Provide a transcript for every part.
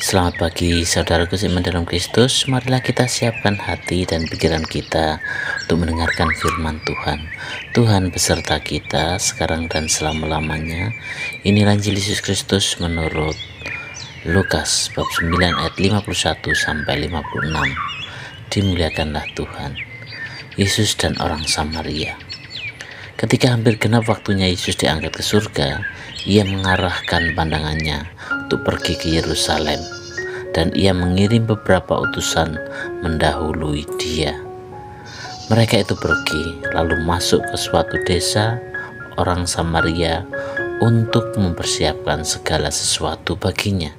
Selamat pagi saudaraku seiman dalam Kristus. Marilah kita siapkan hati dan pikiran kita untuk mendengarkan firman Tuhan. Tuhan beserta kita sekarang dan selama-lamanya. Inilah Injil Yesus Kristus menurut Lukas bab 9 ayat 51 sampai 56. Dimuliakanlah Tuhan. Yesus dan orang Samaria. Ketika hampir genap waktunya Yesus diangkat ke surga, ia mengarahkan pandangannya untuk pergi ke Yerusalem, dan ia mengirim beberapa utusan mendahului dia. Mereka itu pergi lalu masuk ke suatu desa orang Samaria untuk mempersiapkan segala sesuatu baginya.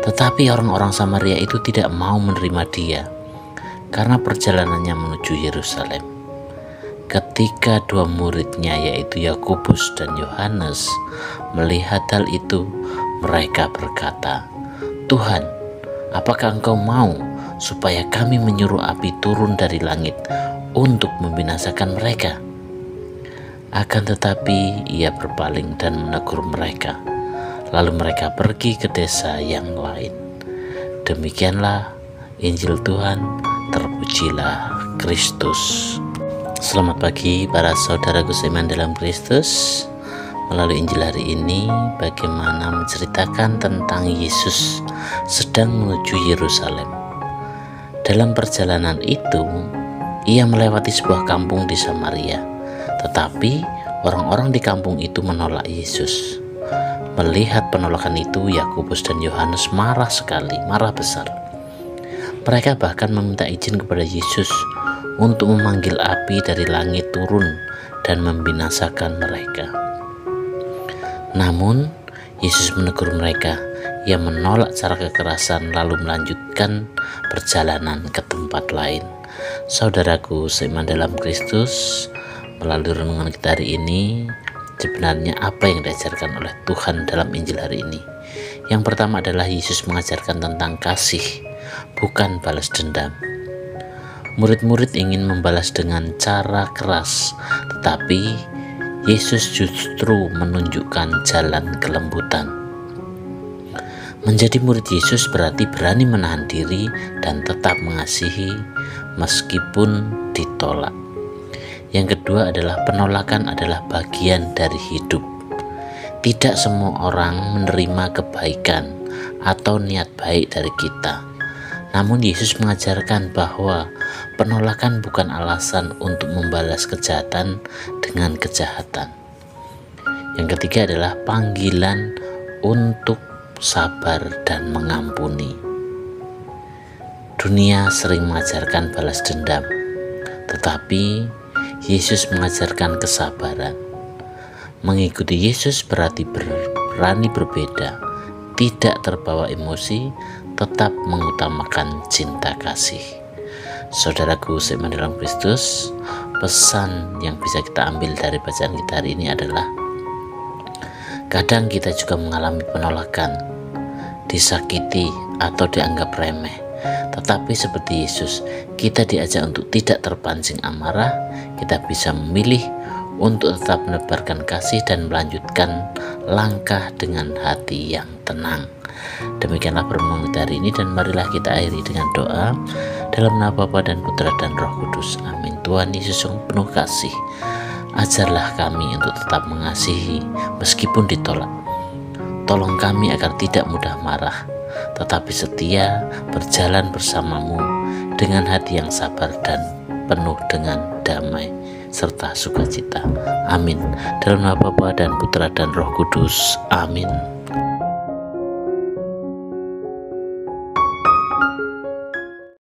Tetapi orang-orang Samaria itu tidak mau menerima dia karena perjalanannya menuju Yerusalem. Ketika dua muridnya yaitu Yakobus dan Yohanes melihat hal itu, mereka berkata, "Tuhan, apakah Engkau mau supaya kami menyuruh api turun dari langit untuk membinasakan mereka?" Akan tetapi ia berpaling dan menegur mereka. Lalu mereka pergi ke desa yang lain. Demikianlah Injil Tuhan, terpujilah Kristus. Selamat pagi para saudaraku seiman dalam Kristus. Melalui Injil hari ini, bagaimana menceritakan tentang Yesus sedang menuju Yerusalem. Dalam perjalanan itu, ia melewati sebuah kampung di Samaria. Tetapi orang-orang di kampung itu menolak Yesus. Melihat penolakan itu, Yakobus dan Yohanes marah sekali, marah besar. Mereka bahkan meminta izin kepada Yesus untuk memanggil api dari langit turun dan membinasakan mereka. Namun Yesus menegur mereka. Ia menolak cara kekerasan lalu melanjutkan perjalanan ke tempat lain. Saudaraku seiman dalam Kristus, melalui renungan kita hari ini, sebenarnya apa yang diajarkan oleh Tuhan dalam Injil hari ini? Yang pertama adalah Yesus mengajarkan tentang kasih, bukan balas dendam. Murid-murid ingin membalas dengan cara keras, tetapi Yesus justru menunjukkan jalan kelembutan. Menjadi murid Yesus berarti berani menahan diri dan tetap mengasihi meskipun ditolak. Yang kedua adalah penolakan adalah bagian dari hidup. Tidak semua orang menerima kebaikan atau niat baik dari kita. Namun Yesus mengajarkan bahwa penolakan bukan alasan untuk membalas kejahatan dengan kejahatan. Yang ketiga adalah panggilan untuk sabar dan mengampuni. Dunia sering mengajarkan balas dendam, tetapi Yesus mengajarkan kesabaran. Mengikuti Yesus berarti berani berbeda, tidak terbawa emosi, tetap mengutamakan cinta kasih. Saudaraku seiman dalam Kristus, pesan yang bisa kita ambil dari bacaan kita hari ini adalah kadang kita juga mengalami penolakan, disakiti atau dianggap remeh. Tetapi seperti Yesus, kita diajak untuk tidak terpancing amarah. Kita bisa memilih untuk tetap menebarkan kasih dan melanjutkan langkah dengan hati yang tenang. Demikianlah perenungan kita hari ini, dan marilah kita akhiri dengan doa. Dalam nama Bapa dan Putra dan Roh Kudus. Amin. Tuhan Yesus yang penuh kasih, ajarlah kami untuk tetap mengasihi meskipun ditolak. Tolong kami agar tidak mudah marah, tetapi setia berjalan bersamamu dengan hati yang sabar dan penuh dengan damai serta sukacita. Amin. Dalam nama Bapa dan Putra dan Roh Kudus. Amin.